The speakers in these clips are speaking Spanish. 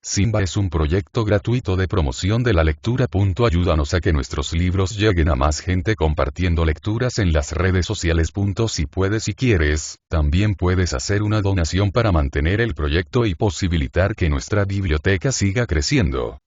Simba es un proyecto gratuito de promoción de la lectura. Ayúdanos a que nuestros libros lleguen a más gente compartiendo lecturas en las redes sociales. Si puedes y quieres, también puedes hacer una donación para mantener el proyecto y posibilitar que nuestra biblioteca siga creciendo.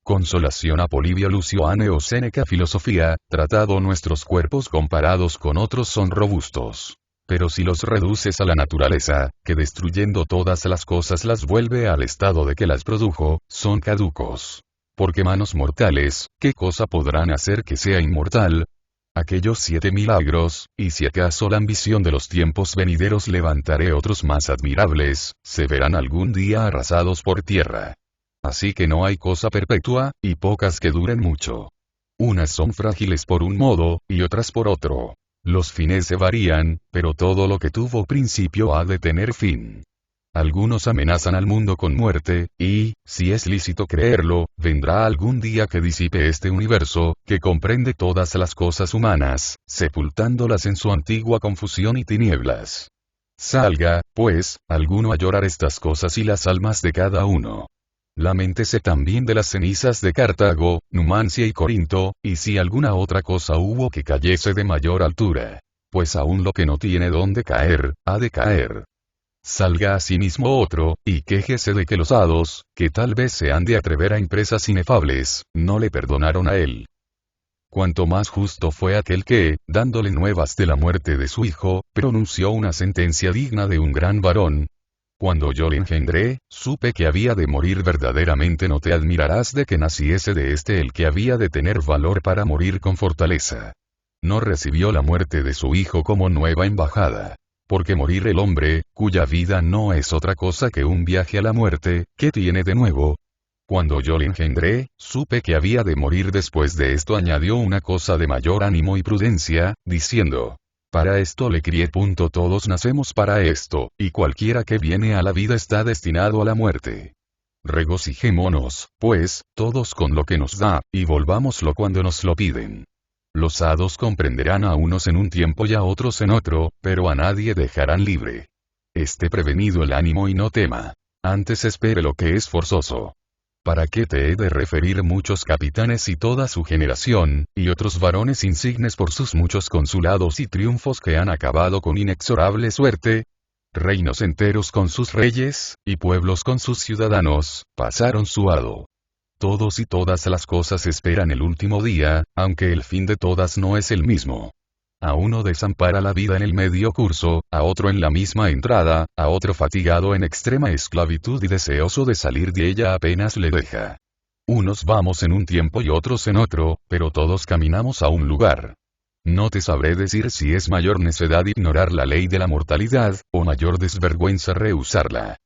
Consolación a Polibio Lucio Aneo Séneca. Filosofía, tratado. Nuestros cuerpos comparados con otros son robustos. Pero si los reduces a la naturaleza, que destruyendo todas las cosas las vuelve al estado de que las produjo, son caducos. Porque manos mortales, ¿qué cosa podrán hacer que sea inmortal? Aquellos 7 milagros, y si acaso la ambición de los tiempos venideros levantaré otros más admirables, se verán algún día arrasados por tierra. Así que no hay cosa perpetua, y pocas que duren mucho. Unas son frágiles por un modo, y otras por otro. Los fines se varían, pero todo lo que tuvo principio ha de tener fin. Algunos amenazan al mundo con muerte, y, si es lícito creerlo, vendrá algún día que disipe este universo, que comprende todas las cosas humanas, sepultándolas en su antigua confusión y tinieblas. Salga, pues, alguno a llorar estas cosas y las almas de cada uno. Laméntese también de las cenizas de Cartago, Numancia y Corinto, y si alguna otra cosa hubo que cayese de mayor altura. Pues aún lo que no tiene dónde caer, ha de caer. Salga asimismo otro, y quéjese de que los hados, que tal vez se han de atrever a empresas inefables, no le perdonaron a él. Cuanto más justo fue aquel que, dándole nuevas de la muerte de su hijo, pronunció una sentencia digna de un gran varón. Cuando yo le engendré, supe que había de morir verdaderamente. No te admirarás de que naciese de este el que había de tener valor para morir con fortaleza. No recibió la muerte de su hijo como nueva embajada. Porque morir el hombre, cuya vida no es otra cosa que un viaje a la muerte, ¿qué tiene de nuevo? Cuando yo le engendré, supe que había de morir después de esto. Añadió una cosa de mayor ánimo y prudencia, diciendo: para esto le crié. Todos nacemos para esto, y cualquiera que viene a la vida está destinado a la muerte. Regocijémonos, pues, todos con lo que nos da, y volvámoslo cuando nos lo piden. Los hados comprenderán a unos en un tiempo y a otros en otro, pero a nadie dejarán libre. Esté prevenido el ánimo y no tema. Antes espere lo que es forzoso. ¿Para qué te he de referir muchos capitanes y toda su generación, y otros varones insignes por sus muchos consulados y triunfos que han acabado con inexorable suerte? Reinos enteros con sus reyes, y pueblos con sus ciudadanos, pasaron su hado. Todos y todas las cosas esperan el último día, aunque el fin de todas no es el mismo. A uno desampara la vida en el medio curso, a otro en la misma entrada, a otro fatigado en extrema esclavitud y deseoso de salir de ella apenas le deja. Unos vamos en un tiempo y otros en otro, pero todos caminamos a un lugar. No te sabré decir si es mayor necedad ignorar la ley de la mortalidad, o mayor desvergüenza rehusarla.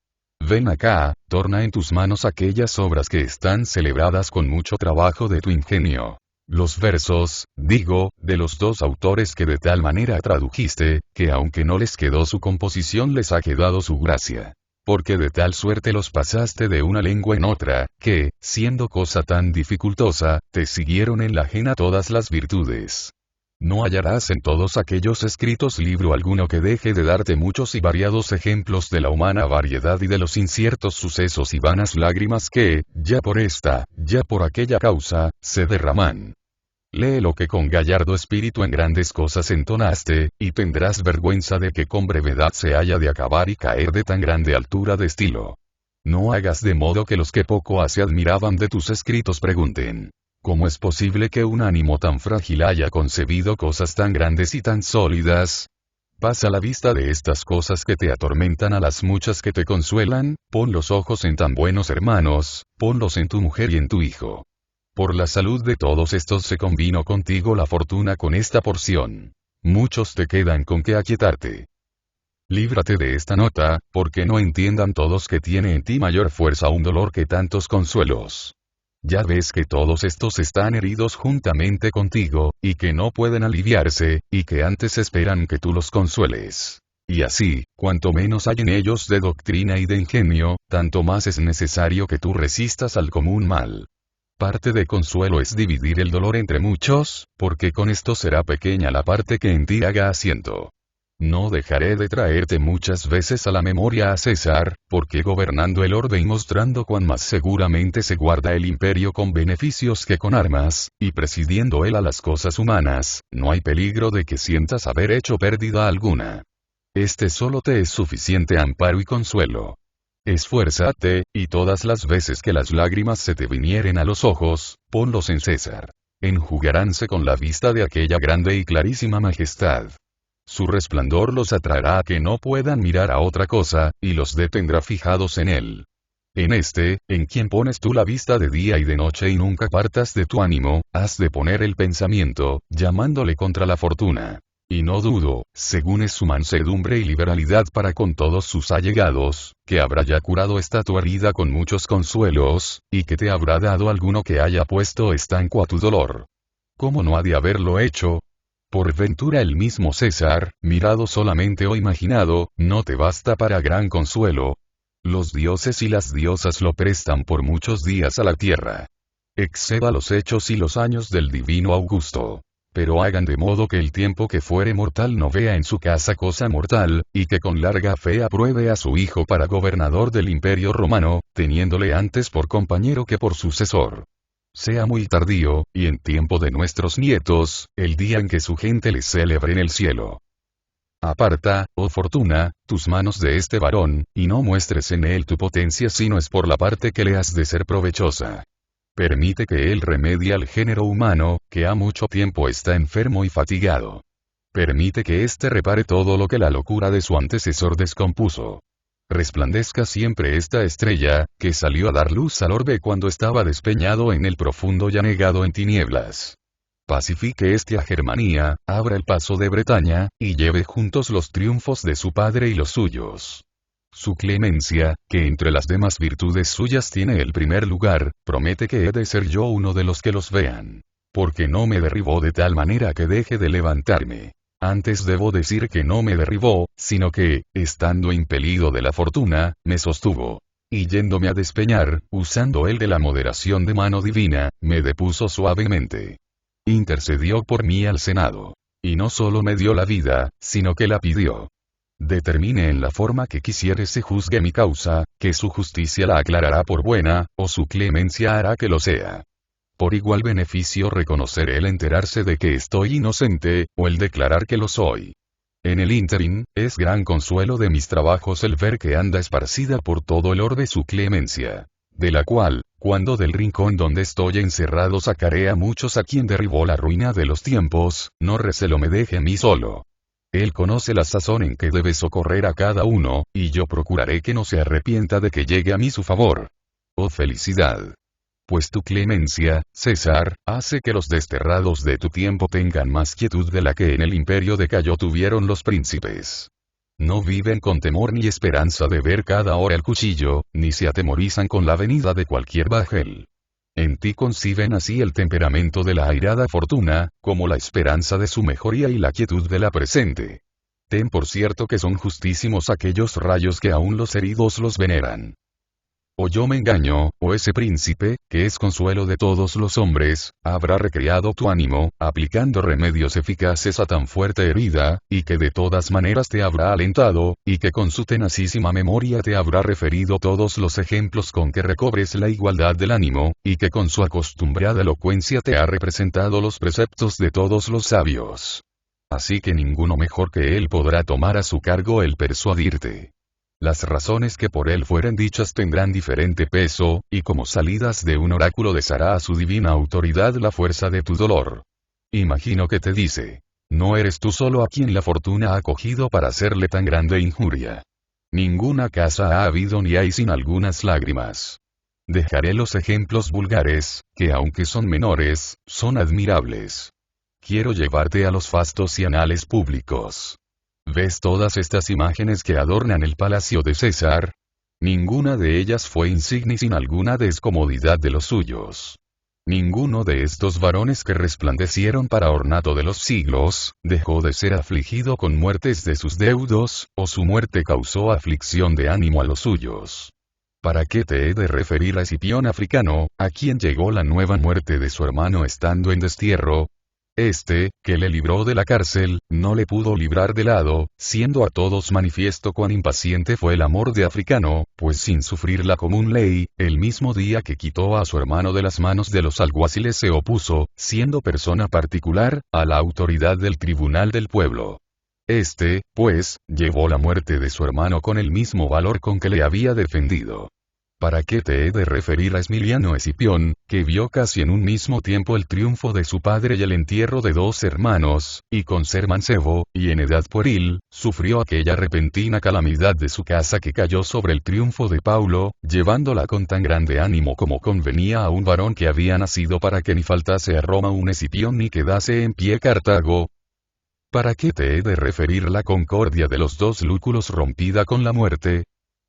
Ven acá, torna en tus manos aquellas obras que están celebradas con mucho trabajo de tu ingenio. Los versos, digo, de los 2 autores que de tal manera tradujiste, que aunque no les quedó su composición les ha quedado su gracia. Porque de tal suerte los pasaste de una lengua en otra, que, siendo cosa tan dificultosa, te siguieron en la ajena todas las virtudes. No hallarás en todos aquellos escritos libro alguno que deje de darte muchos y variados ejemplos de la humana variedad y de los inciertos sucesos y vanas lágrimas que, ya por esta, ya por aquella causa, se derraman. Lee lo que con gallardo espíritu en grandes cosas entonaste, y tendrás vergüenza de que con brevedad se haya de acabar y caer de tan grande altura de estilo. No hagas de modo que los que poco se admiraban de tus escritos pregunten: ¿cómo es posible que un ánimo tan frágil haya concebido cosas tan grandes y tan sólidas? Pasa la vista de estas cosas que te atormentan a las muchas que te consuelan, pon los ojos en tan buenos hermanos, ponlos en tu mujer y en tu hijo. Por la salud de todos estos se convino contigo la fortuna con esta porción. Muchos te quedan con que aquietarte. Líbrate de esta nota, porque no entiendan todos que tiene en ti mayor fuerza un dolor que tantos consuelos. Ya ves que todos estos están heridos juntamente contigo, y que no pueden aliviarse, y que antes esperan que tú los consueles. Y así, cuanto menos hay en ellos de doctrina y de ingenio, tanto más es necesario que tú resistas al común mal. Parte de consuelo es dividir el dolor entre muchos, porque con esto será pequeña la parte que en ti haga asiento. No dejaré de traerte muchas veces a la memoria a César, porque gobernando el orbe y mostrando cuán más seguramente se guarda el imperio con beneficios que con armas, y presidiendo él a las cosas humanas, no hay peligro de que sientas haber hecho pérdida alguna. Este solo te es suficiente amparo y consuelo. Esfuérzate, y todas las veces que las lágrimas se te vinieren a los ojos, ponlos en César. Enjugaránse con la vista de aquella grande y clarísima majestad. Su resplandor los atraerá a que no puedan mirar a otra cosa, y los detendrá fijados en él. En quien pones tú la vista de día y de noche y nunca apartas de tu ánimo, has de poner el pensamiento, llamándole contra la fortuna. Y no dudo, según es su mansedumbre y liberalidad para con todos sus allegados, que habrá ya curado esta tu herida con muchos consuelos, y que te habrá dado alguno que haya puesto estanco a tu dolor. ¿Cómo no ha de haberlo hecho? Por ventura el mismo César, mirado solamente o imaginado, no te basta para gran consuelo. Los dioses y las diosas lo prestan por muchos días a la tierra. Exceda los hechos y los años del divino Augusto. Pero hagan de modo que el tiempo que fuere mortal no vea en su casa cosa mortal, y que con larga fe apruebe a su hijo para gobernador del imperio romano, teniéndole antes por compañero que por sucesor. Sea muy tardío, y en tiempo de nuestros nietos, el día en que su gente le celebre en el cielo. Aparta, oh fortuna, tus manos de este varón, y no muestres en él tu potencia si no es por la parte que le has de ser provechosa. Permite que él remedie al género humano, que ha mucho tiempo está enfermo y fatigado. Permite que éste repare todo lo que la locura de su antecesor descompuso. Resplandezca siempre esta estrella, que salió a dar luz al orbe cuando estaba despeñado en el profundo y anegado en tinieblas. Pacifique este a Germania, abra el paso de Bretaña, y lleve juntos los triunfos de su padre y los suyos. Su clemencia, que entre las demás virtudes suyas tiene el primer lugar, promete que he de ser yo uno de los que los vean. Porque no me derribó de tal manera que deje de levantarme. Antes debo decir que no me derribó, sino que, estando impelido de la fortuna, me sostuvo. Y yéndome a despeñar, usando él de la moderación de mano divina, me depuso suavemente. Intercedió por mí al Senado. Y no solo me dio la vida, sino que la pidió. Determine en la forma que quisiere se juzgue mi causa, que su justicia la aclarará por buena, o su clemencia hará que lo sea. Por igual beneficio reconocer el enterarse de que estoy inocente, o el declarar que lo soy. En el ínterin, es gran consuelo de mis trabajos el ver que anda esparcida por todo el orbe su clemencia. De la cual, cuando del rincón donde estoy encerrado sacaré a muchos a quien derribó la ruina de los tiempos, no recelo me deje a mí solo. Él conoce la sazón en que debe socorrer a cada uno, y yo procuraré que no se arrepienta de que llegue a mí su favor. Oh felicidad. Pues tu clemencia, César, hace que los desterrados de tu tiempo tengan más quietud de la que en el imperio de Cayo tuvieron los príncipes. No viven con temor ni esperanza de ver cada hora el cuchillo, ni se atemorizan con la venida de cualquier bajel. En ti conciben así el temperamento de la airada fortuna, como la esperanza de su mejoría y la quietud de la presente. Ten por cierto que son justísimos aquellos rayos que aún los heridos los veneran. O yo me engaño, o ese príncipe, que es consuelo de todos los hombres, habrá recreado tu ánimo, aplicando remedios eficaces a tan fuerte herida, y que de todas maneras te habrá alentado, y que con su tenacísima memoria te habrá referido todos los ejemplos con que recobres la igualdad del ánimo, y que con su acostumbrada elocuencia te ha representado los preceptos de todos los sabios. Así que ninguno mejor que él podrá tomar a su cargo el persuadirte. Las razones que por él fueren dichas tendrán diferente peso, y como salidas de un oráculo deshará a su divina autoridad la fuerza de tu dolor. Imagino que te dice, no eres tú solo a quien la fortuna ha cogido para hacerle tan grande injuria. Ninguna casa ha habido ni hay sin algunas lágrimas. Dejaré los ejemplos vulgares, que aunque son menores, son admirables. Quiero llevarte a los fastos y anales públicos. ¿Ves todas estas imágenes que adornan el palacio de César? Ninguna de ellas fue insigne sin alguna descomodidad de los suyos. Ninguno de estos varones que resplandecieron para ornato de los siglos, dejó de ser afligido con muertes de sus deudos, o su muerte causó aflicción de ánimo a los suyos. ¿Para qué te he de referir a Escipión africano, a quien llegó la nueva muerte de su hermano estando en destierro? que le libró de la cárcel, no le pudo librar del hado, siendo a todos manifiesto cuán impaciente fue el amor de Africano, pues sin sufrir la común ley, el mismo día que quitó a su hermano de las manos de los alguaciles se opuso, siendo persona particular, a la autoridad del tribunal del pueblo. Pues, llevó la muerte de su hermano con el mismo valor con que le había defendido. ¿Para qué te he de referir a Emiliano Escipión, que vio casi en un mismo tiempo el triunfo de su padre y el entierro de dos hermanos, y con ser mancebo, y en edad pueril, sufrió aquella repentina calamidad de su casa que cayó sobre el triunfo de Paulo, llevándola con tan grande ánimo como convenía a un varón que había nacido para que ni faltase a Roma un Escipión ni quedase en pie Cartago? ¿Para qué te he de referir la concordia de los dos lúculos rompida con la muerte?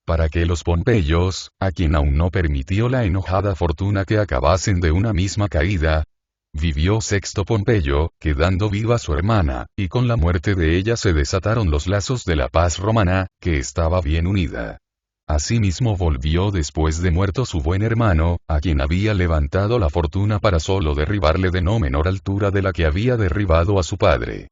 Para que los Pompeyos, a quien aún no permitió la enojada fortuna que acabasen de una misma caída, vivió Sexto Pompeyo, quedando viva su hermana, y con la muerte de ella se desataron los lazos de la paz romana, que estaba bien unida. Asimismo volvió después de muerto su buen hermano, a quien había levantado la fortuna para solo derribarle de no menor altura de la que había derribado a su padre.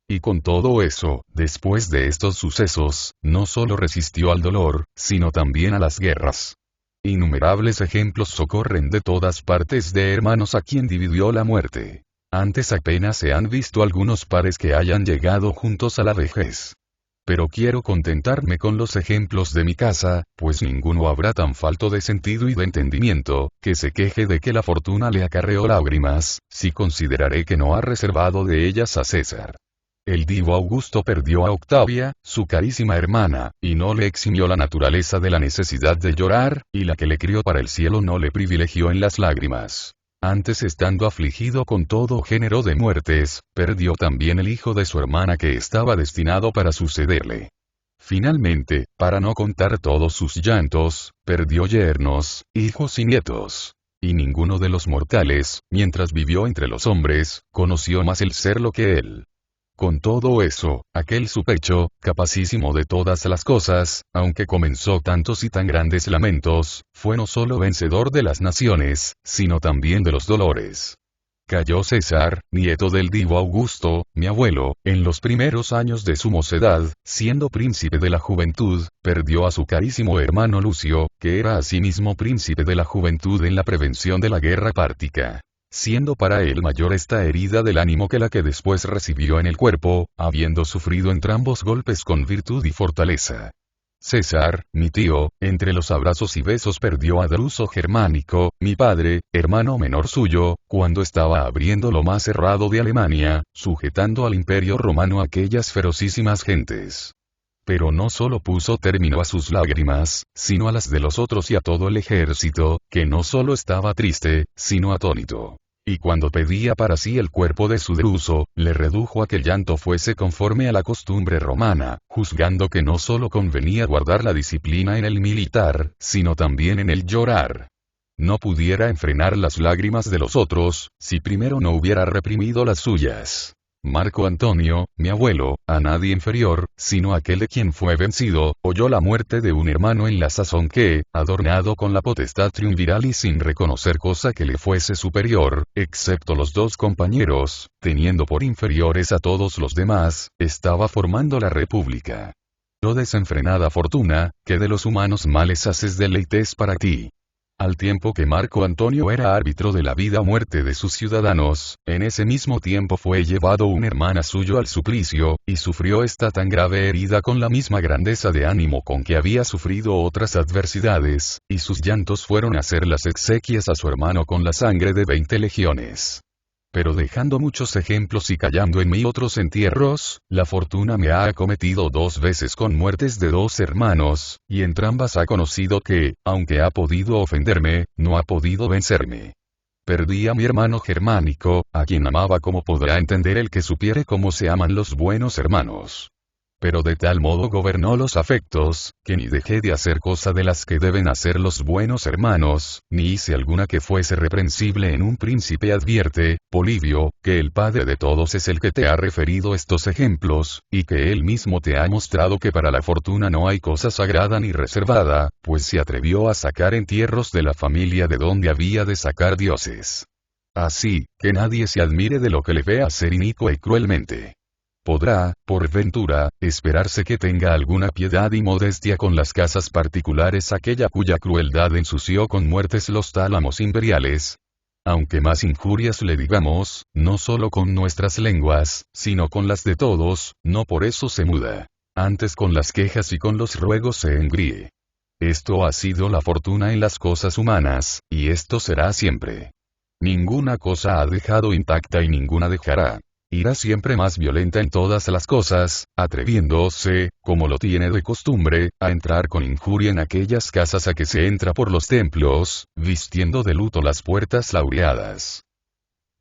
Y con todo eso, después de estos sucesos, no solo resistió al dolor, sino también a las guerras. Innumerables ejemplos socorren de todas partes de hermanos a quien dividió la muerte. Antes apenas se han visto algunos pares que hayan llegado juntos a la vejez. Pero quiero contentarme con los ejemplos de mi casa, pues ninguno habrá tan falto de sentido y de entendimiento, que se queje de que la fortuna le acarreó lágrimas, si consideraré que no ha reservado de ellas a César. El divo Augusto perdió a Octavia, su carísima hermana, y no le eximió la naturaleza de la necesidad de llorar, y la que le crió para el cielo no le privilegió en las lágrimas. Antes estando afligido con todo género de muertes, perdió también el hijo de su hermana que estaba destinado para sucederle. Finalmente, para no contar todos sus llantos, perdió yernos, hijos y nietos. Y ninguno de los mortales, mientras vivió entre los hombres, conoció más el serlo que él. Con todo eso, aquel su pecho, capacísimo de todas las cosas, aunque comenzó tantos y tan grandes lamentos, fue no solo vencedor de las naciones, sino también de los dolores. Cayó César, nieto del divo Augusto, mi abuelo, en los primeros años de su mocedad, siendo príncipe de la juventud, perdió a su carísimo hermano Lucio, que era asimismo príncipe de la juventud en la prevención de la guerra pártica. Siendo para él mayor esta herida del ánimo que la que después recibió en el cuerpo, habiendo sufrido entrambos golpes con virtud y fortaleza. César, mi tío, entre los abrazos y besos perdió a Druso Germánico, mi padre, hermano menor suyo, cuando estaba abriendo lo más cerrado de Alemania, sujetando al imperio romano aquellas ferocísimas gentes. Pero no solo puso término a sus lágrimas, sino a las de los otros y a todo el ejército, que no solo estaba triste, sino atónito. Y cuando pedía para sí el cuerpo de su Druso, le redujo a que el llanto fuese conforme a la costumbre romana, juzgando que no solo convenía guardar la disciplina en el militar, sino también en el llorar. No pudiera enfrenar las lágrimas de los otros, si primero no hubiera reprimido las suyas. Marco Antonio, mi abuelo, a nadie inferior, sino aquel de quien fue vencido, oyó la muerte de un hermano en la sazón que, adornado con la potestad triunviral y sin reconocer cosa que le fuese superior, excepto los dos compañeros, teniendo por inferiores a todos los demás, estaba formando la república. Oh desenfrenada fortuna, que de los humanos males haces deleites para ti. Al tiempo que Marco Antonio era árbitro de la vida o muerte de sus ciudadanos, en ese mismo tiempo fue llevado un hermana suyo al suplicio, y sufrió esta tan grave herida con la misma grandeza de ánimo con que había sufrido otras adversidades, y sus llantos fueron a hacer las exequias a su hermano con la sangre de 20 legiones. Pero dejando muchos ejemplos y callando en mí otros entierros, la fortuna me ha acometido 2 veces con muertes de 2 hermanos, y entrambas ha conocido que, aunque ha podido ofenderme, no ha podido vencerme. Perdí a mi hermano Germánico, a quien amaba como podrá entender el que supiere cómo se aman los buenos hermanos. Pero de tal modo gobernó los afectos, que ni dejé de hacer cosa de las que deben hacer los buenos hermanos, ni hice alguna que fuese reprensible en un príncipe. Advierte, Polibio, que el padre de todos es el que te ha referido estos ejemplos, y que él mismo te ha mostrado que para la fortuna no hay cosa sagrada ni reservada, pues se atrevió a sacar entierros de la familia de donde había de sacar dioses. Así, que nadie se admire de lo que le ve hacer inicua y cruelmente. Podrá, por ventura, esperarse que tenga alguna piedad y modestia con las casas particulares aquella cuya crueldad ensució con muertes los tálamos imperiales. Aunque más injurias le digamos, no solo con nuestras lenguas, sino con las de todos, no por eso se muda. Antes con las quejas y con los ruegos se engríe. Esto ha sido la fortuna en las cosas humanas, y esto será siempre. Ninguna cosa ha dejado intacta y ninguna dejará. Irá siempre más violenta en todas las cosas, atreviéndose, como lo tiene de costumbre, a entrar con injuria en aquellas casas a que se entra por los templos, vistiendo de luto las puertas laureadas.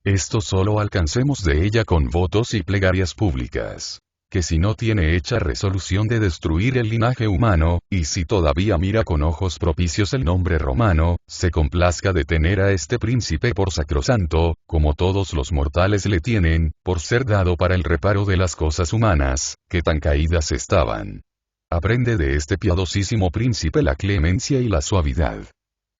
Esto solo alcancemos de ella con votos y plegarias públicas. Que si no tiene hecha resolución de destruir el linaje humano, y si todavía mira con ojos propicios el nombre romano, se complazca de tener a este príncipe por sacrosanto, como todos los mortales le tienen, por ser dado para el reparo de las cosas humanas, que tan caídas estaban. Aprende de este piadosísimo príncipe la clemencia y la suavidad.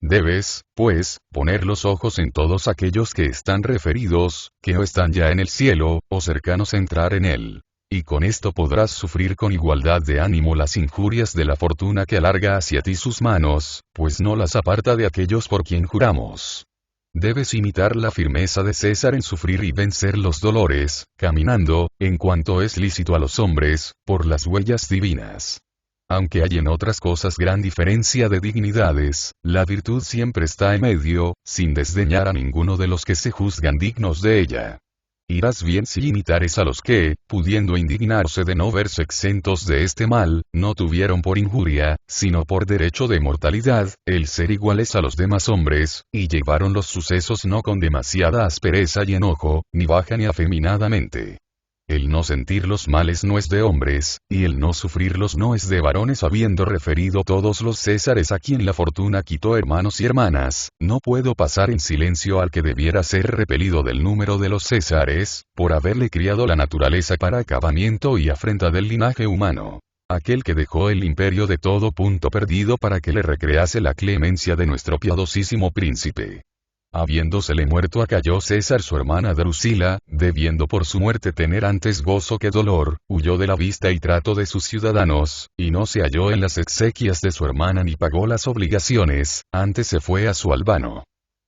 Debes, pues, poner los ojos en todos aquellos que están referidos, que o están ya en el cielo, o cercanos a entrar en él. Y con esto podrás sufrir con igualdad de ánimo las injurias de la fortuna que alarga hacia ti sus manos, pues no las aparta de aquellos por quien juramos. Debes imitar la firmeza de César en sufrir y vencer los dolores, caminando, en cuanto es lícito a los hombres, por las huellas divinas. Aunque hay en otras cosas gran diferencia de dignidades, la virtud siempre está en medio, sin desdeñar a ninguno de los que se juzgan dignos de ella. Irás bien si imitares a los que, pudiendo indignarse de no verse exentos de este mal, no tuvieron por injuria, sino por derecho de mortalidad, el ser iguales a los demás hombres, y llevaron los sucesos no con demasiada aspereza y enojo, ni baja ni afeminadamente. El no sentir los males no es de hombres, y el no sufrirlos no es de varones, habiendo referido todos los Césares a quien la fortuna quitó hermanos y hermanas, no puedo pasar en silencio al que debiera ser repelido del número de los Césares, por haberle criado la naturaleza para acabamiento y afrenta del linaje humano. Aquel que dejó el imperio de todo punto perdido para que le recrease la clemencia de nuestro piadosísimo príncipe. Habiéndosele muerto a Cayo César su hermana Drusila, debiendo por su muerte tener antes gozo que dolor, huyó de la vista y trato de sus ciudadanos, y no se halló en las exequias de su hermana ni pagó las obligaciones, antes se fue a su Albano.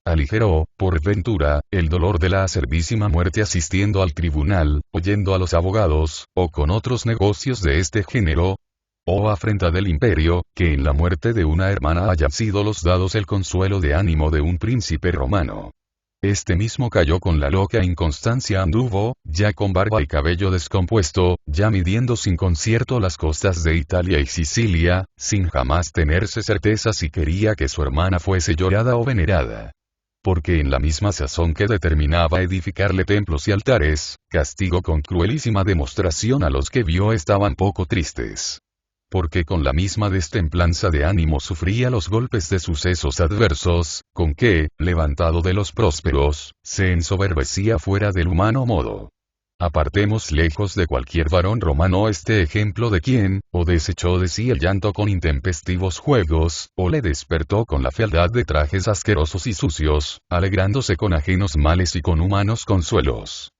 Aligeró, por ventura, el dolor de la acerbísima muerte asistiendo al tribunal, oyendo a los abogados, o con otros negocios de este género. Oh afrenta del imperio, que en la muerte de una hermana hayan sido los dados el consuelo de ánimo de un príncipe romano. Este mismo cayó con la loca inconstancia anduvo, ya con barba y cabello descompuesto, ya midiendo sin concierto las costas de Italia y Sicilia, sin jamás tenerse certeza si quería que su hermana fuese llorada o venerada. Porque en la misma sazón que determinaba edificarle templos y altares, castigó con cruelísima demostración a los que vio estaban poco tristes. Porque con la misma destemplanza de ánimo sufría los golpes de sucesos adversos, con que, levantado de los prósperos, se ensoberbecía fuera del humano modo. Apartemos lejos de cualquier varón romano este ejemplo de quien, o desechó de sí el llanto con intempestivos juegos, o le despertó con la fealdad de trajes asquerosos y sucios, alegrándose con ajenos males y con humanos consuelos.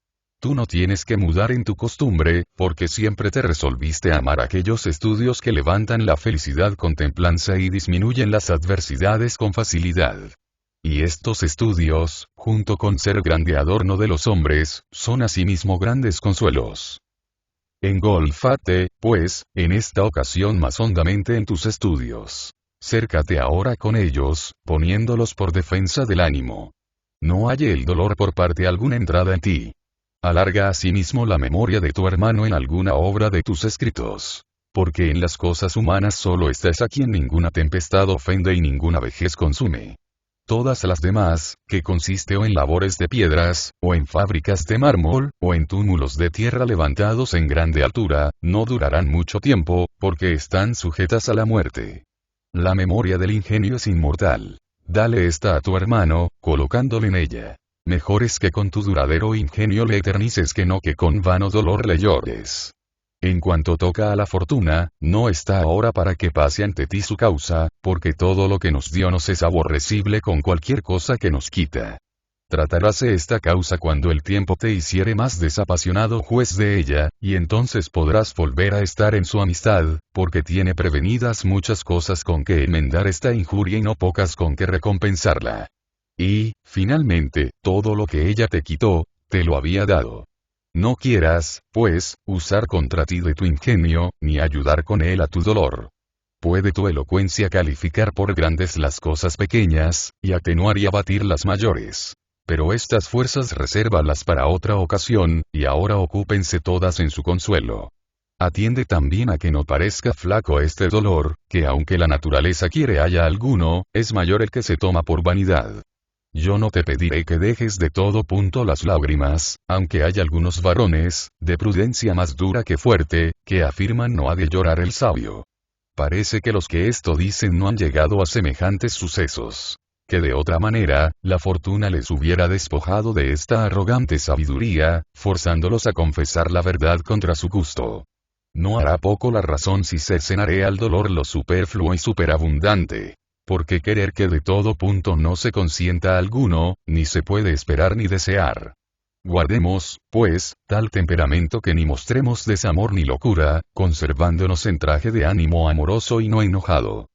Tú no tienes que mudar en tu costumbre, porque siempre te resolviste a amar aquellos estudios que levantan la felicidad con templanza y disminuyen las adversidades con facilidad. Y estos estudios, junto con ser grande adorno de los hombres, son asimismo grandes consuelos. Engolfate, pues, en esta ocasión más hondamente en tus estudios. Cércate ahora con ellos, poniéndolos por defensa del ánimo. No halle el dolor por parte alguna entrada en ti. Alarga asimismo la memoria de tu hermano en alguna obra de tus escritos. Porque en las cosas humanas solo estás a quien ninguna tempestad ofende y ninguna vejez consume. Todas las demás, que consiste o en labores de piedras, o en fábricas de mármol, o en túmulos de tierra levantados en grande altura, no durarán mucho tiempo, porque están sujetas a la muerte. La memoria del ingenio es inmortal. Dale esta a tu hermano, colocándole en ella. Mejor es que con tu duradero ingenio le eternices que no que con vano dolor le llores. En cuanto toca a la fortuna, no está ahora para que pase ante ti su causa, porque todo lo que nos dio nos es aborrecible con cualquier cosa que nos quita. Trataráse esta causa cuando el tiempo te hiciere más desapasionado juez de ella, y entonces podrás volver a estar en su amistad, porque tiene prevenidas muchas cosas con que enmendar esta injuria y no pocas con que recompensarla. Y, finalmente, todo lo que ella te quitó, te lo había dado. No quieras, pues, usar contra ti de tu ingenio, ni ayudar con él a tu dolor. Puede tu elocuencia calificar por grandes las cosas pequeñas, y atenuar y abatir las mayores. Pero estas fuerzas resérvalas para otra ocasión, y ahora ocúpense todas en su consuelo. Atiende también a que no parezca flaco este dolor, que aunque la naturaleza quiere haya alguno, es mayor el que se toma por vanidad. Yo no te pediré que dejes de todo punto las lágrimas, aunque hay algunos varones, de prudencia más dura que fuerte, que afirman no ha de llorar el sabio. Parece que los que esto dicen no han llegado a semejantes sucesos. Que de otra manera, la fortuna les hubiera despojado de esta arrogante sabiduría, forzándolos a confesar la verdad contra su gusto. No hará poco la razón si cercenaré al dolor lo superfluo y superabundante. Porque querer que de todo punto no se consienta alguno, ni se puede esperar ni desear. Guardemos, pues, tal temperamento que ni mostremos desamor ni locura, conservándonos en traje de ánimo amoroso y no enojado.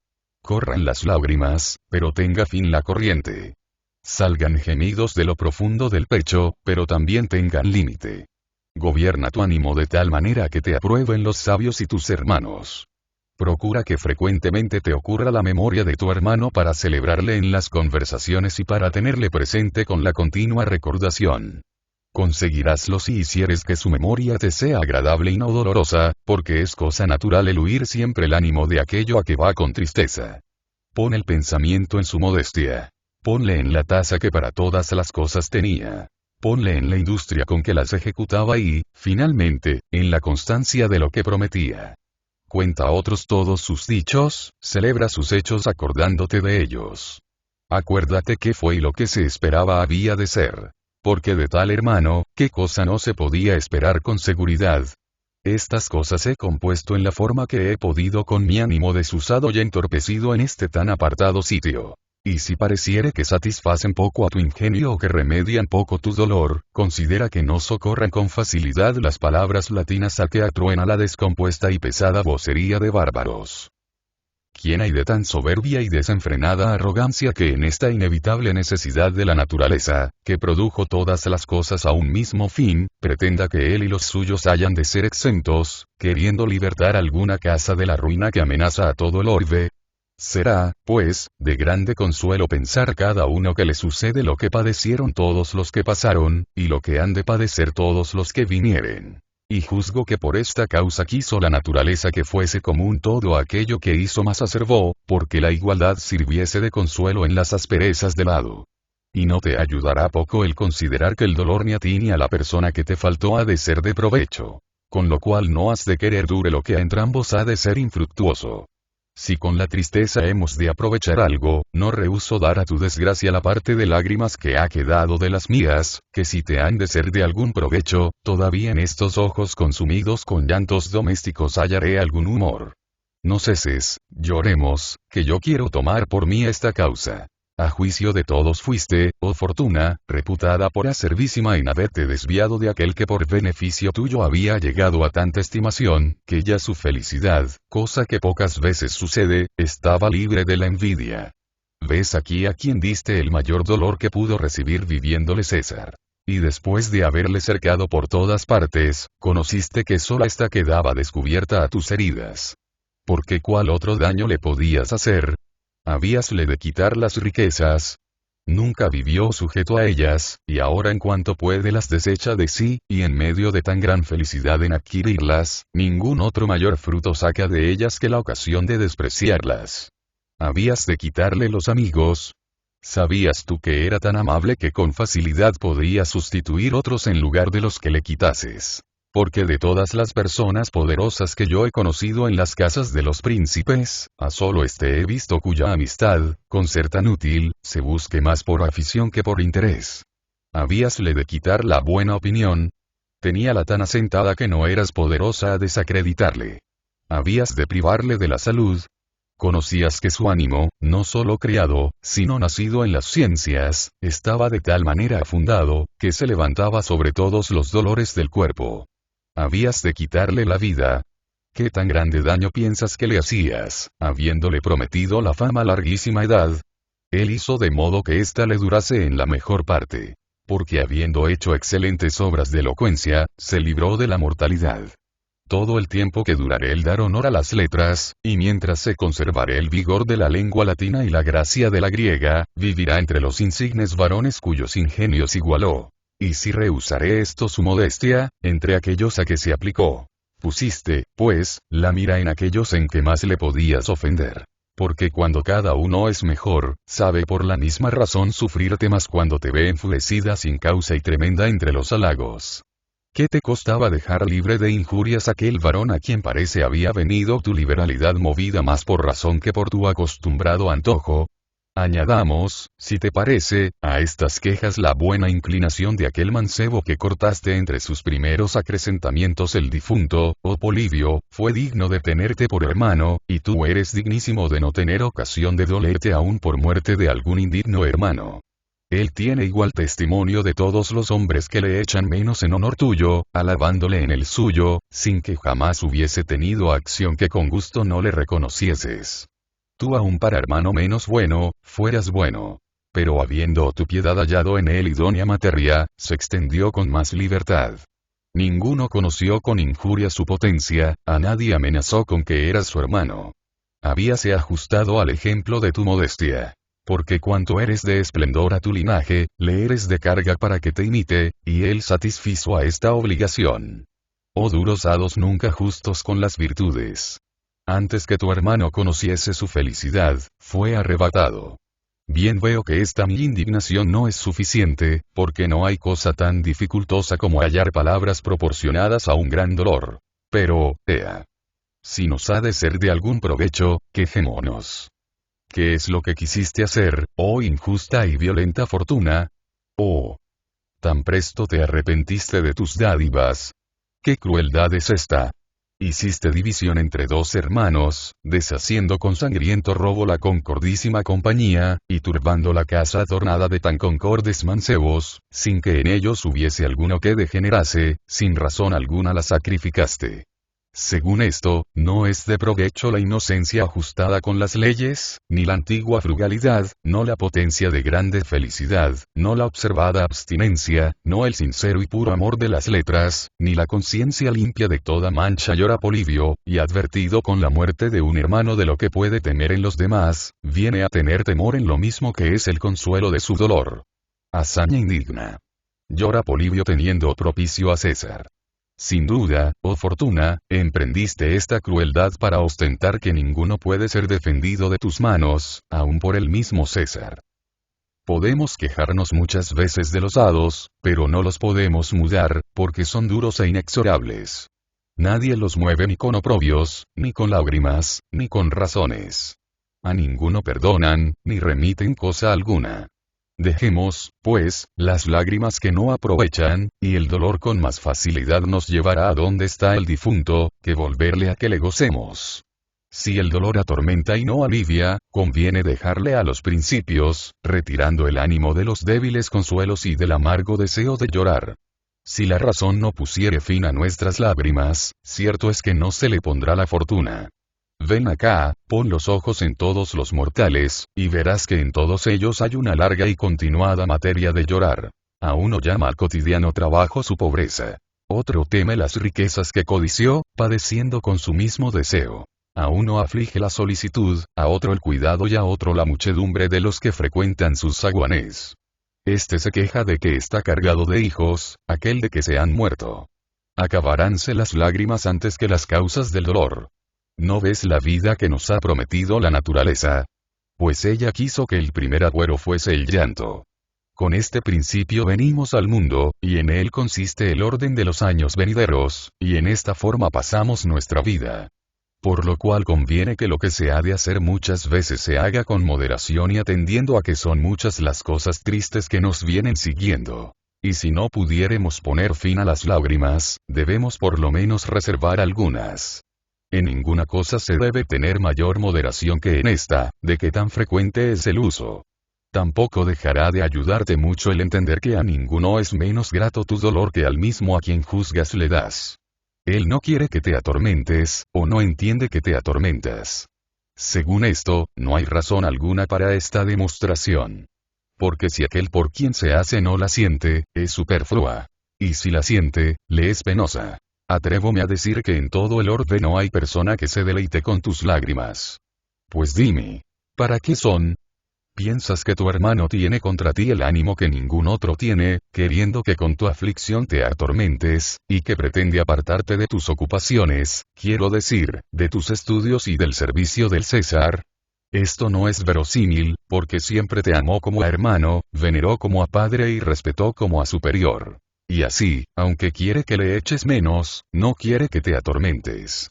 Corran las lágrimas, pero tenga fin la corriente. Salgan gemidos de lo profundo del pecho, pero también tengan límite. Gobierna tu ánimo de tal manera que te aprueben los sabios y tus hermanos. Procura que frecuentemente te ocurra la memoria de tu hermano para celebrarle en las conversaciones y para tenerle presente con la continua recordación. Conseguiráslo si hicieres que su memoria te sea agradable y no dolorosa, porque es cosa natural el huir siempre el ánimo de aquello a que va con tristeza. Pon el pensamiento en su modestia. Ponle en la tasa que para todas las cosas tenía. Ponle en la industria con que las ejecutaba y, finalmente, en la constancia de lo que prometía. Cuenta a otros todos sus dichos, celebra sus hechos acordándote de ellos. Acuérdate qué fue y lo que se esperaba había de ser. Porque de tal hermano, ¿qué cosa no se podía esperar con seguridad? Estas cosas he compuesto en la forma que he podido con mi ánimo desusado y entorpecido en este tan apartado sitio. Y si pareciere que satisfacen poco a tu ingenio o que remedian poco tu dolor, considera que no socorran con facilidad las palabras latinas a que atruena la descompuesta y pesada vocería de bárbaros. ¿Quién hay de tan soberbia y desenfrenada arrogancia que en esta inevitable necesidad de la naturaleza, que produjo todas las cosas a un mismo fin, pretenda que él y los suyos hayan de ser exentos, queriendo libertar alguna casa de la ruina que amenaza a todo el orbe? Será, pues, de grande consuelo pensar cada uno que le sucede lo que padecieron todos los que pasaron, y lo que han de padecer todos los que vinieren. Y juzgo que por esta causa quiso la naturaleza que fuese común todo aquello que hizo más acervó, porque la igualdad sirviese de consuelo en las asperezas del hado. Y no te ayudará poco el considerar que el dolor ni a ti ni a la persona que te faltó ha de ser de provecho. Con lo cual no has de querer dure lo que a entrambos ha de ser infructuoso. Si con la tristeza hemos de aprovechar algo, no rehúso dar a tu desgracia la parte de lágrimas que ha quedado de las mías, que si te han de ser de algún provecho, todavía en estos ojos consumidos con llantos domésticos hallaré algún humor. No ceses, lloremos, que yo quiero tomar por mí esta causa. A juicio de todos fuiste, oh fortuna, reputada por acervísima en haberte desviado de aquel que por beneficio tuyo había llegado a tanta estimación, que ya su felicidad, cosa que pocas veces sucede, estaba libre de la envidia. Ves aquí a quien diste el mayor dolor que pudo recibir viviéndole César. Y después de haberle cercado por todas partes, conociste que sola ésta quedaba descubierta a tus heridas. Porque ¿cuál otro daño le podías hacer? Habíasle de quitar las riquezas. Nunca vivió sujeto a ellas, y ahora en cuanto puede las desecha de sí, y en medio de tan gran felicidad en adquirirlas, ningún otro mayor fruto saca de ellas que la ocasión de despreciarlas. Habías de quitarle los amigos. ¿Sabías tú que era tan amable que con facilidad podía sustituir otros en lugar de los que le quitases? Porque de todas las personas poderosas que yo he conocido en las casas de los príncipes, a solo este he visto cuya amistad, con ser tan útil, se busque más por afición que por interés. Habíasle de quitar la buena opinión. Teníala tan asentada que no eras poderosa a desacreditarle. Habías de privarle de la salud. Conocías que su ánimo, no solo criado, sino nacido en las ciencias, estaba de tal manera afundado, que se levantaba sobre todos los dolores del cuerpo. Habías de quitarle la vida. ¿Qué tan grande daño piensas que le hacías, habiéndole prometido la fama a larguísima edad? Él hizo de modo que ésta le durase en la mejor parte. Porque habiendo hecho excelentes obras de elocuencia, se libró de la mortalidad. Todo el tiempo que duraré el dar honor a las letras, y mientras se conservaré el vigor de la lengua latina y la gracia de la griega, vivirá entre los insignes varones cuyos ingenios igualó. Y si rehusaré esto su modestia, entre aquellos a que se aplicó. Pusiste, pues, la mira en aquellos en que más le podías ofender. Porque cuando cada uno es mejor, sabe por la misma razón sufrirte más cuando te ve enfurecida sin causa y tremenda entre los halagos. ¿Qué te costaba dejar libre de injurias aquel varón a quien parece había venido tu liberalidad movida más por razón que por tu acostumbrado antojo? Añadamos, si te parece, a estas quejas la buena inclinación de aquel mancebo que cortaste entre sus primeros acrecentamientos el difunto, oh Polibio, fue digno de tenerte por hermano, y tú eres dignísimo de no tener ocasión de dolerte aún por muerte de algún indigno hermano. Él tiene igual testimonio de todos los hombres que le echan menos en honor tuyo, alabándole en el suyo, sin que jamás hubiese tenido acción que con gusto no le reconocieses. Tú aún para hermano menos bueno, fueras bueno. Pero habiendo tu piedad hallado en él idónea materia, se extendió con más libertad. Ninguno conoció con injuria su potencia, a nadie amenazó con que eras su hermano. Habíase ajustado al ejemplo de tu modestia. Porque cuanto eres de esplendor a tu linaje, le eres de carga para que te imite, y él satisfizo a esta obligación. Oh duros hados nunca justos con las virtudes. Antes que tu hermano conociese su felicidad, fue arrebatado. Bien veo que esta mi indignación no es suficiente, porque no hay cosa tan dificultosa como hallar palabras proporcionadas a un gran dolor. Pero, ea. Si nos ha de ser de algún provecho, quejémonos. ¿Qué es lo que quisiste hacer, oh injusta y violenta fortuna? Oh. Tan presto te arrepentiste de tus dádivas. ¿Qué crueldad es esta? Hiciste división entre dos hermanos, deshaciendo con sangriento robo la concordísima compañía, y turbando la casa adornada de tan concordes mancebos, sin que en ellos hubiese alguno que degenerase, sin razón alguna la sacrificaste. Según esto, no es de provecho la inocencia ajustada con las leyes, ni la antigua frugalidad, no la potencia de grande felicidad, no la observada abstinencia, no el sincero y puro amor de las letras, ni la conciencia limpia de toda mancha. Llora Polibio, y advertido con la muerte de un hermano de lo que puede temer en los demás, viene a tener temor en lo mismo que es el consuelo de su dolor. Hazaña indigna. Llora Polibio teniendo propicio a César. Sin duda, oh fortuna, emprendiste esta crueldad para ostentar que ninguno puede ser defendido de tus manos, aun por el mismo César. Podemos quejarnos muchas veces de los hados, pero no los podemos mudar, porque son duros e inexorables. Nadie los mueve ni con oprobios, ni con lágrimas, ni con razones. A ninguno perdonan, ni remiten cosa alguna. Dejemos, pues, las lágrimas que no aprovechan, y el dolor con más facilidad nos llevará a donde está el difunto, que volverle a que le gocemos. Si el dolor atormenta y no alivia, conviene dejarle a los principios, retirando el ánimo de los débiles consuelos y del amargo deseo de llorar. Si la razón no pusiere fin a nuestras lágrimas, cierto es que no se le pondrá la fortuna. Ven acá, pon los ojos en todos los mortales, y verás que en todos ellos hay una larga y continuada materia de llorar. A uno llama al cotidiano trabajo su pobreza. Otro teme las riquezas que codició, padeciendo con su mismo deseo. A uno aflige la solicitud, a otro el cuidado y a otro la muchedumbre de los que frecuentan sus zaguanes. Este se queja de que está cargado de hijos, aquel de que se han muerto. Acabaránse las lágrimas antes que las causas del dolor. ¿No ves la vida que nos ha prometido la naturaleza? Pues ella quiso que el primer agüero fuese el llanto. Con este principio venimos al mundo, y en él consiste el orden de los años venideros, y en esta forma pasamos nuestra vida. Por lo cual conviene que lo que se ha de hacer muchas veces se haga con moderación y atendiendo a que son muchas las cosas tristes que nos vienen siguiendo. Y si no pudiéremos poner fin a las lágrimas, debemos por lo menos reservar algunas. En ninguna cosa se debe tener mayor moderación que en esta, de que tan frecuente es el uso. Tampoco dejará de ayudarte mucho el entender que a ninguno es menos grato tu dolor que al mismo a quien juzgas le das. Él no quiere que te atormentes, o no entiende que te atormentas. Según esto, no hay razón alguna para esta demostración. Porque si aquel por quien se hace no la siente, es superflua. Y si la siente, le es penosa. Atrévome a decir que en todo el orbe no hay persona que se deleite con tus lágrimas. Pues dime, ¿para qué son? Piensas que tu hermano tiene contra ti el ánimo que ningún otro tiene, queriendo que con tu aflicción te atormentes, y que pretende apartarte de tus ocupaciones, quiero decir, de tus estudios y del servicio del César. Esto no es verosímil, porque siempre te amó como a hermano, veneró como a padre y respetó como a superior. Y así, aunque quiere que le eches menos, no quiere que te atormentes.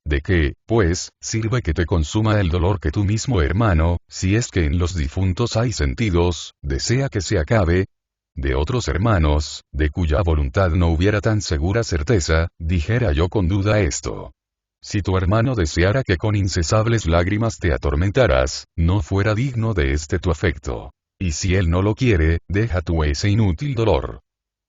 ¿De qué, pues, sirve que te consuma el dolor que tu mismo hermano, si es que en los difuntos hay sentidos, desea que se acabe? De otros hermanos, de cuya voluntad no hubiera tan segura certeza, dijera yo con duda esto. Si tu hermano deseara que con incesables lágrimas te atormentaras, no fuera digno de este tu afecto. Y si él no lo quiere, deja tú ese inútil dolor.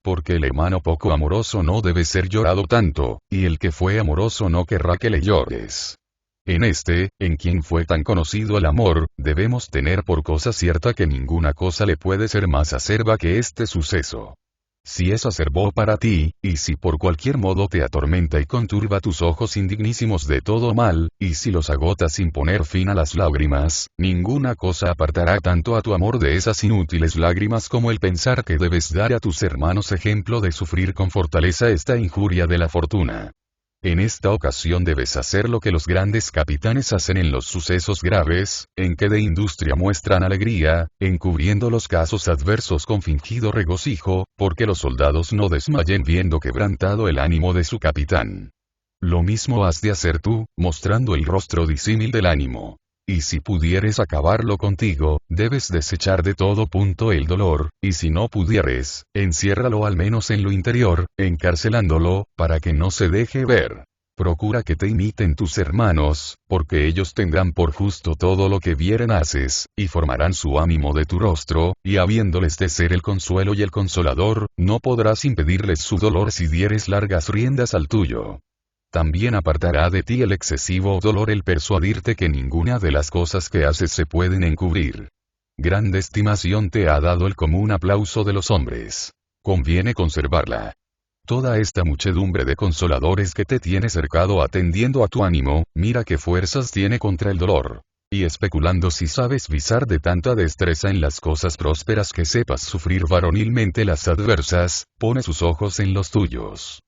Porque el hermano poco amoroso no debe ser llorado tanto, y el que fue amoroso no querrá que le llores. En este, en quien fue tan conocido el amor, debemos tener por cosa cierta que ninguna cosa le puede ser más acerba que este suceso. Si es acerbo para ti, y si por cualquier modo te atormenta y conturba tus ojos indignísimos de todo mal, y si los agota sin poner fin a las lágrimas, ninguna cosa apartará tanto a tu amor de esas inútiles lágrimas como el pensar que debes dar a tus hermanos ejemplo de sufrir con fortaleza esta injuria de la fortuna. En esta ocasión debes hacer lo que los grandes capitanes hacen en los sucesos graves, en que de industria muestran alegría, encubriendo los casos adversos con fingido regocijo, porque los soldados no desmayen viendo quebrantado el ánimo de su capitán. Lo mismo has de hacer tú, mostrando el rostro disímil del ánimo. Y si pudieres acabarlo contigo, debes desechar de todo punto el dolor, y si no pudieres, enciérralo al menos en lo interior, encarcelándolo, para que no se deje ver. Procura que te imiten tus hermanos, porque ellos tendrán por justo todo lo que vieren haces, y formarán su ánimo de tu rostro, y habiéndoles de ser el consuelo y el consolador, no podrás impedirles su dolor si dieres largas riendas al tuyo. También apartará de ti el excesivo dolor el persuadirte que ninguna de las cosas que haces se pueden encubrir. Grande estimación te ha dado el común aplauso de los hombres. Conviene conservarla. Toda esta muchedumbre de consoladores que te tiene cercado atendiendo a tu ánimo, mira qué fuerzas tiene contra el dolor. Y especulando si sabes visar de tanta destreza en las cosas prósperas que sepas sufrir varonilmente las adversas, pone sus ojos en los tuyos.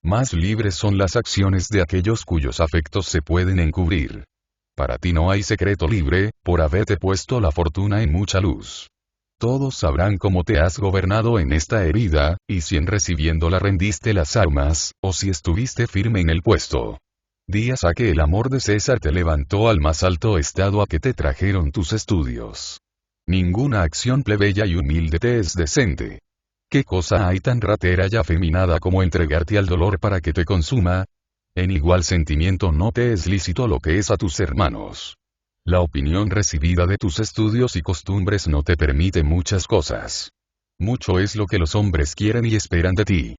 Más libres son las acciones de aquellos cuyos afectos se pueden encubrir. Para ti no hay secreto libre, por haberte puesto la fortuna en mucha luz. Todos sabrán cómo te has gobernado en esta herida, y si en recibiéndola rendiste las armas, o si estuviste firme en el puesto. Días a que el amor de César te levantó al más alto estado a que te trajeron tus estudios. Ninguna acción plebeya y humilde te es decente. ¿Qué cosa hay tan ratera y afeminada como entregarte al dolor para que te consuma? En igual sentimiento no te es lícito lo que es a tus hermanos. La opinión recibida de tus estudios y costumbres no te permite muchas cosas. Mucho es lo que los hombres quieren y esperan de ti.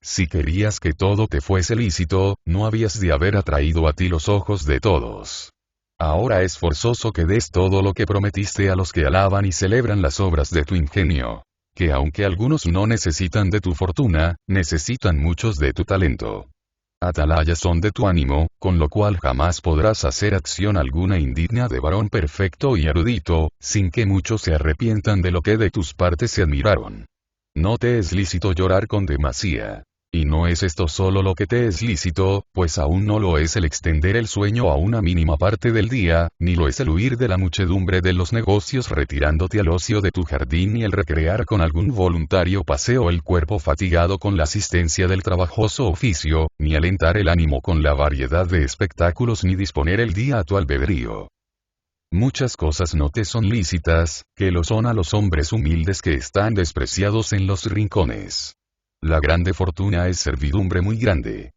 Si querías que todo te fuese lícito, no habías de haber atraído a ti los ojos de todos. Ahora es forzoso que des todo lo que prometiste a los que alaban y celebran las obras de tu ingenio. Que aunque algunos no necesitan de tu fortuna, necesitan muchos de tu talento. Atalayas son de tu ánimo, con lo cual jamás podrás hacer acción alguna indigna de varón perfecto y erudito, sin que muchos se arrepientan de lo que de tus partes se admiraron. No te es lícito llorar con demasía. Y no es esto solo lo que te es lícito, pues aún no lo es el extender el sueño a una mínima parte del día, ni lo es el huir de la muchedumbre de los negocios retirándote al ocio de tu jardín ni el recrear con algún voluntario paseo el cuerpo fatigado con la asistencia del trabajoso oficio, ni alentar el ánimo con la variedad de espectáculos ni disponer el día a tu albedrío. Muchas cosas no te son lícitas, que lo son a los hombres humildes que están despreciados en los rincones. La grande fortuna es servidumbre muy grande.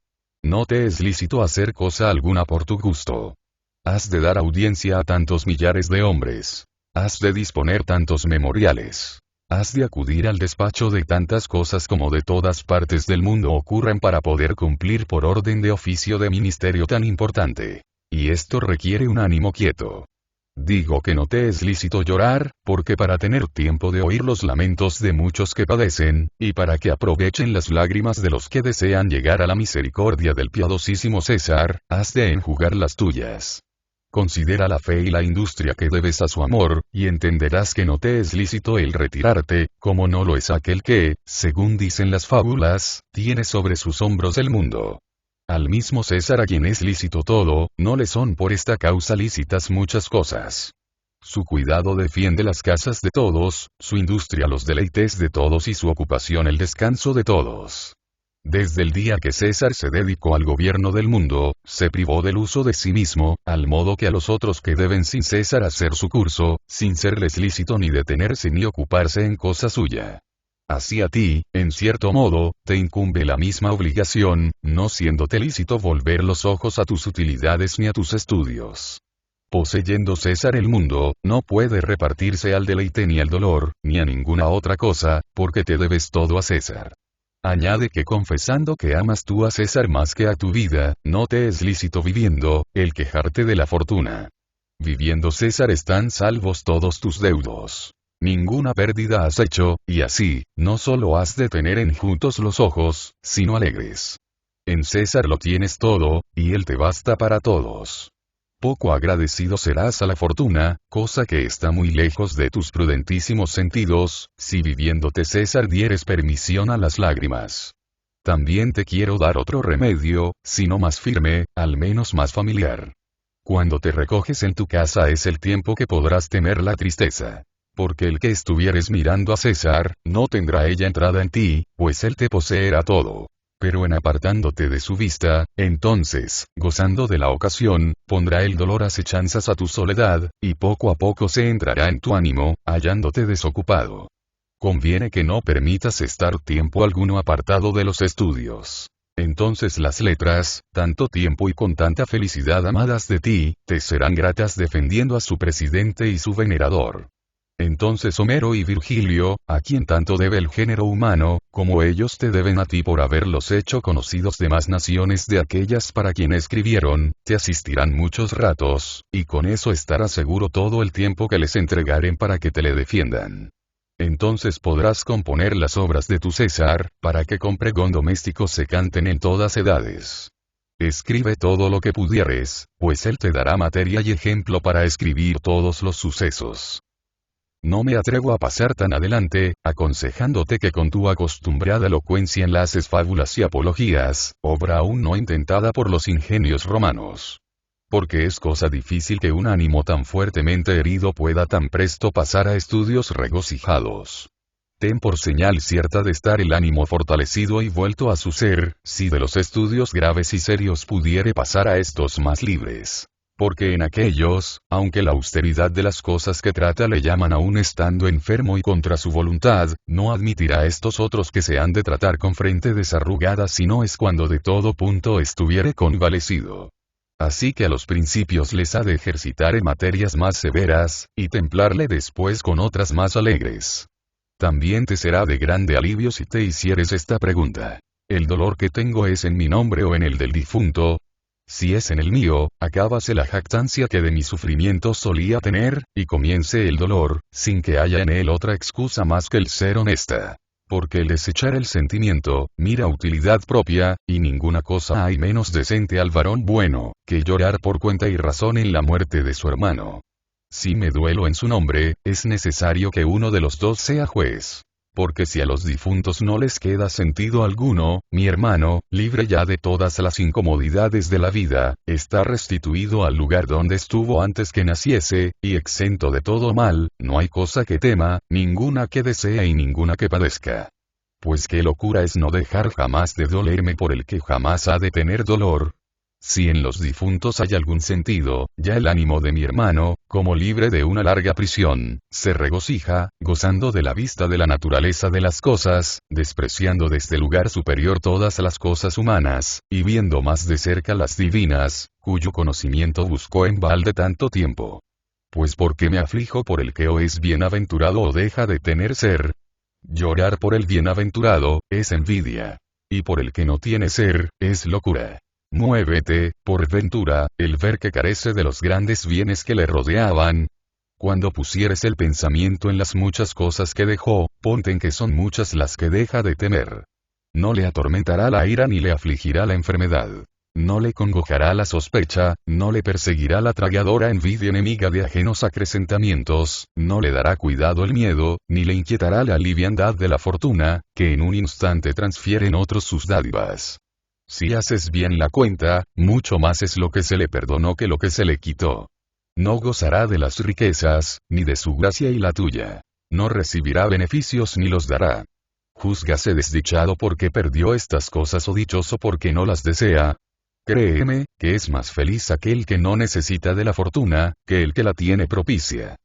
no te es lícito hacer cosa alguna por tu gusto. Has de dar audiencia a tantos millares de hombres. Has de disponer tantos memoriales. Has de acudir al despacho de tantas cosas como de todas partes del mundo ocurran para poder cumplir por orden de oficio de ministerio tan importante. Y esto requiere un ánimo quieto. Digo que no te es lícito llorar, porque para tener tiempo de oír los lamentos de muchos que padecen, y para que aprovechen las lágrimas de los que desean llegar a la misericordia del piadosísimo César, has de enjugar las tuyas. Considera la fe y la industria que debes a su amor, y entenderás que no te es lícito el retirarte, como no lo es aquel que, según dicen las fábulas, tiene sobre sus hombros el mundo. Al mismo César a quien es lícito todo, no le son por esta causa lícitas muchas cosas. Su cuidado defiende las casas de todos, su industria los deleites de todos y su ocupación el descanso de todos. Desde el día que César se dedicó al gobierno del mundo, se privó del uso de sí mismo, al modo que a los otros que deben sin César hacer su curso, sin serles lícito ni detenerse ni ocuparse en cosa suya. Así a ti, en cierto modo, te incumbe la misma obligación, no siéndote lícito volver los ojos a tus utilidades ni a tus estudios. Poseyendo César el mundo, no puede repartirse al deleite ni al dolor, ni a ninguna otra cosa, porque te debes todo a César. Añade que confesando que amas tú a César más que a tu vida, no te es lícito viviendo, el quejarte de la fortuna. Viviendo César están salvos todos tus deudos. Ninguna pérdida has hecho, y así, no solo has de tener enjutos los ojos, sino alegres. En César lo tienes todo, y él te basta para todos. Poco agradecido serás a la fortuna, cosa que está muy lejos de tus prudentísimos sentidos, si viviéndote César dieres permisión a las lágrimas. También te quiero dar otro remedio, si no más firme, al menos más familiar. Cuando te recoges en tu casa es el tiempo que podrás tener la tristeza. Porque el que estuvieres mirando a César, no tendrá ella entrada en ti, pues él te poseerá todo. Pero en apartándote de su vista, entonces, gozando de la ocasión, pondrá el dolor acechanzas a tu soledad, y poco a poco se entrará en tu ánimo, hallándote desocupado. Conviene que no permitas estar tiempo alguno apartado de los estudios. Entonces las letras, tanto tiempo y con tanta felicidad amadas de ti, te serán gratas defendiendo a su presidente y su venerador. Entonces Homero y Virgilio, a quien tanto debe el género humano, como ellos te deben a ti por haberlos hecho conocidos de más naciones de aquellas para quien escribieron, te asistirán muchos ratos, y con eso estarás seguro todo el tiempo que les entregaren para que te le defiendan. Entonces podrás componer las obras de tu César, para que con pregón doméstico se canten en todas edades. Escribe todo lo que pudieres, pues él te dará materia y ejemplo para escribir todos los sucesos. No me atrevo a pasar tan adelante, aconsejándote que con tu acostumbrada elocuencia enlaces fábulas y apologías, obra aún no intentada por los ingenios romanos. Porque es cosa difícil que un ánimo tan fuertemente herido pueda tan presto pasar a estudios regocijados. Ten por señal cierta de estar el ánimo fortalecido y vuelto a su ser, si de los estudios graves y serios pudiere pasar a estos más libres. Porque en aquellos, aunque la austeridad de las cosas que trata le llaman aún estando enfermo y contra su voluntad, no admitirá estos otros que se han de tratar con frente desarrugada si no es cuando de todo punto estuviere convalecido. Así que a los principios les ha de ejercitar en materias más severas, y templarle después con otras más alegres. También te será de grande alivio si te hicieres esta pregunta. ¿El dolor que tengo es en mi nombre o en el del difunto? Si es en el mío, acábase la jactancia que de mi sufrimiento solía tener, y comience el dolor, sin que haya en él otra excusa más que el ser honesta. Porque el desechar el sentimiento, mira utilidad propia, y ninguna cosa hay menos decente al varón bueno, que llorar por cuenta y razón en la muerte de su hermano. Si me duelo en su nombre, es necesario que uno de los dos sea juez. Porque si a los difuntos no les queda sentido alguno, mi hermano, libre ya de todas las incomodidades de la vida, está restituido al lugar donde estuvo antes que naciese, y exento de todo mal, no hay cosa que tema, ninguna que desee y ninguna que padezca. Pues qué locura es no dejar jamás de dolerme por el que jamás ha de tener dolor. si en los difuntos hay algún sentido, ya el ánimo de mi hermano, como libre de una larga prisión, se regocija, gozando de la vista de la naturaleza de las cosas, despreciando desde lugar superior todas las cosas humanas, y viendo más de cerca las divinas, cuyo conocimiento buscó en balde tanto tiempo. Pues porque me aflijo por el que o es bienaventurado o deja de tener ser. Llorar por el bienaventurado, es envidia. Y por el que no tiene ser, es locura. Muévete, por ventura, el ver que carece de los grandes bienes que le rodeaban. Cuando pusieres el pensamiento en las muchas cosas que dejó, ponte en que son muchas las que deja de temer. No le atormentará la ira ni le afligirá la enfermedad. No le congojará la sospecha, no le perseguirá la tragadora envidia enemiga de ajenos acrecentamientos, no le dará cuidado el miedo, ni le inquietará la liviandad de la fortuna, que en un instante transfiere en otros sus dádivas. Si haces bien la cuenta, mucho más es lo que se le perdonó que lo que se le quitó. No gozará de las riquezas, ni de su gracia y la tuya. No recibirá beneficios ni los dará. Júzgase desdichado porque perdió estas cosas o dichoso porque no las desea. Créeme, que es más feliz aquel que no necesita de la fortuna, que el que la tiene propicia.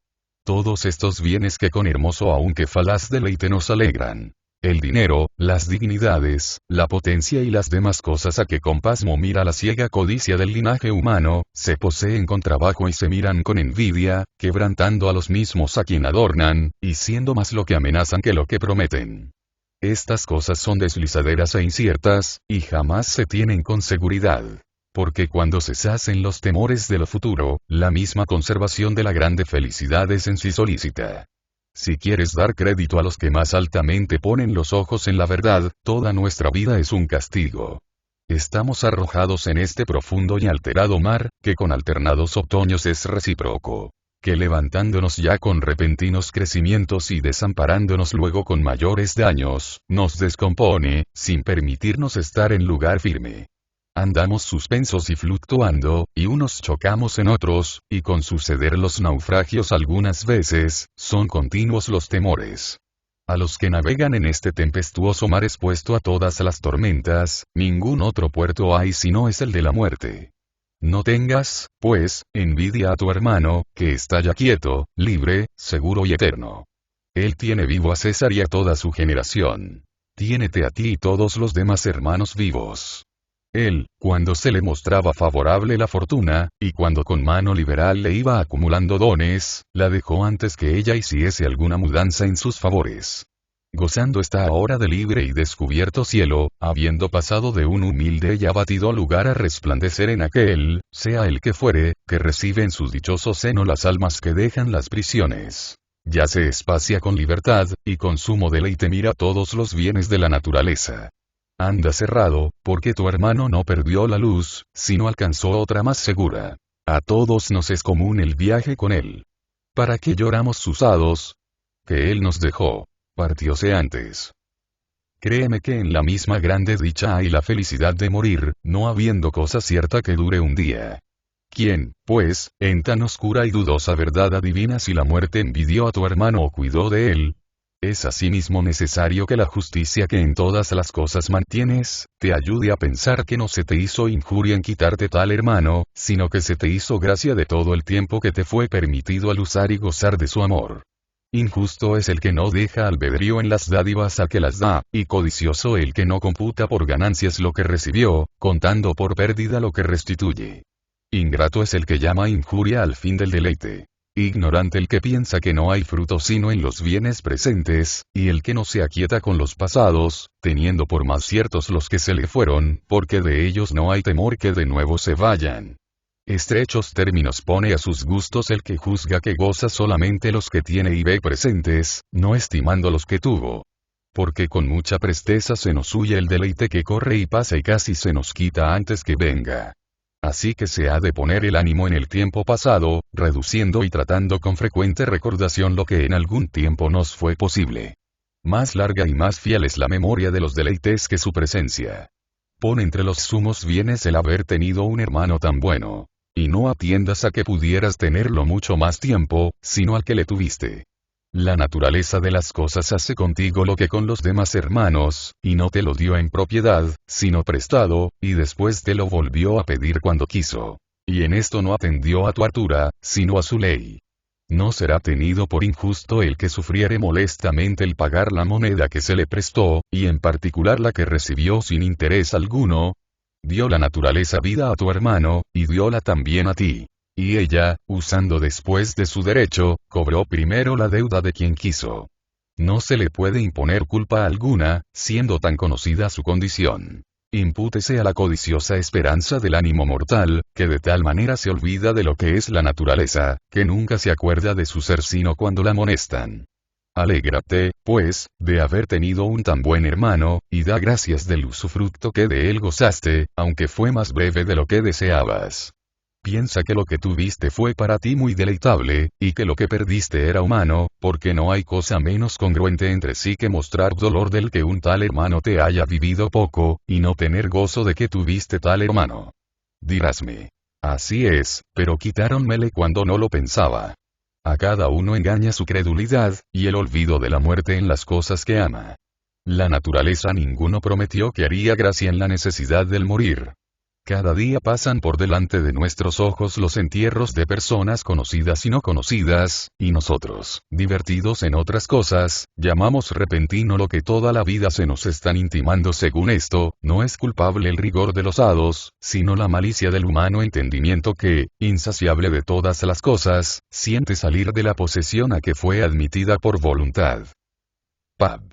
Todos estos bienes que con hermoso aunque falaz deleite nos alegran. El dinero, las dignidades, la potencia y las demás cosas a que con pasmo mira la ciega codicia del linaje humano, se poseen con trabajo y se miran con envidia, quebrantando a los mismos a quien adornan, y siendo más lo que amenazan que lo que prometen. Estas cosas son deslizaderas e inciertas, y jamás se tienen con seguridad. Porque cuando cesacen los temores de lo futuro, la misma conservación de la grande felicidad es en sí solícita. Si quieres dar crédito a los que más altamente ponen los ojos en la verdad, toda nuestra vida es un castigo. Estamos arrojados en este profundo y alterado mar, que con alternados otoños es recíproco. Que levantándonos ya con repentinos crecimientos y desamparándonos luego con mayores daños, nos descompone, sin permitirnos estar en lugar firme. Andamos suspensos y fluctuando, y unos chocamos en otros, y con suceder los naufragios algunas veces, son continuos los temores. A los que navegan en este tempestuoso mar expuesto a todas las tormentas, ningún otro puerto hay sino es el de la muerte. No tengas, pues, envidia a tu hermano, que está ya quieto, libre, seguro y eterno. Él tiene vivo a César y a toda su generación. Tiénete a ti y todos los demás hermanos vivos. Él, cuando se le mostraba favorable la fortuna, y cuando con mano liberal le iba acumulando dones, la dejó antes que ella hiciese alguna mudanza en sus favores. Gozando está ahora de libre y descubierto cielo, habiendo pasado de un humilde y abatido lugar a resplandecer en aquel, sea el que fuere, que recibe en su dichoso seno las almas que dejan las prisiones. Ya se espacia con libertad, y con sumo deleite mira todos los bienes de la naturaleza. Anda cerrado, porque tu hermano no perdió la luz, sino alcanzó otra más segura. A todos nos es común el viaje con él. ¿Para qué lloramos usados? Que él nos dejó. Partióse antes. Créeme que en la misma grande dicha hay la felicidad de morir, no habiendo cosa cierta que dure un día. ¿Quién, pues, en tan oscura y dudosa verdad adivina si la muerte envidió a tu hermano o cuidó de él? Es asimismo necesario que la justicia que en todas las cosas mantienes, te ayude a pensar que no se te hizo injuria en quitarte tal hermano, sino que se te hizo gracia de todo el tiempo que te fue permitido al usar y gozar de su amor. Injusto es el que no deja albedrío en las dádivas al que las da, y codicioso el que no computa por ganancias lo que recibió, contando por pérdida lo que restituye. Ingrato es el que llama injuria al fin del deleite. Ignorante el que piensa que no hay fruto sino en los bienes presentes, y el que no se aquieta con los pasados, teniendo por más ciertos los que se le fueron, porque de ellos no hay temor que de nuevo se vayan. Estrechos términos pone a sus gustos el que juzga que goza solamente los que tiene y ve presentes, no estimando los que tuvo. Porque con mucha presteza se nos huye el deleite que corre y pasa y casi se nos quita antes que venga. Así que se ha de poner el ánimo en el tiempo pasado, reduciendo y tratando con frecuente recordación lo que en algún tiempo nos fue posible. Más larga y más fiel es la memoria de los deleites que su presencia. Pon entre los sumos bienes el haber tenido un hermano tan bueno. Y no atiendas a que pudieras tenerlo mucho más tiempo, sino al que le tuviste. La naturaleza de las cosas hace contigo lo que con los demás hermanos, y no te lo dio en propiedad, sino prestado, y después te lo volvió a pedir cuando quiso. Y en esto no atendió a tu hartura, sino a su ley. No será tenido por injusto el que sufriere molestamente el pagar la moneda que se le prestó, y en particular la que recibió sin interés alguno. Dio la naturaleza vida a tu hermano, y dióla también a ti. Y ella, usando después de su derecho, cobró primero la deuda de quien quiso. No se le puede imponer culpa alguna, siendo tan conocida su condición. Impútese a la codiciosa esperanza del ánimo mortal, que de tal manera se olvida de lo que es la naturaleza, que nunca se acuerda de su ser sino cuando la amonestan. Alégrate, pues, de haber tenido un tan buen hermano, y da gracias del usufructo que de él gozaste, aunque fue más breve de lo que deseabas. Piensa que lo que tuviste fue para ti muy deleitable, y que lo que perdiste era humano, porque no hay cosa menos congruente entre sí que mostrar dolor del que un tal hermano te haya vivido poco, y no tener gozo de que tuviste tal hermano. Dirásme. Así es, pero quitáronmele cuando no lo pensaba. A cada uno engaña su credulidad, y el olvido de la muerte en las cosas que ama. La naturaleza ninguno prometió que haría gracia en la necesidad del morir. Cada día pasan por delante de nuestros ojos los entierros de personas conocidas y no conocidas, y nosotros, divertidos en otras cosas, llamamos repentino lo que toda la vida se nos están intimando. Según esto, no es culpable el rigor de los hados, sino la malicia del humano entendimiento que, insaciable de todas las cosas, siente salir de la posesión a que fue admitida por voluntad. Pab.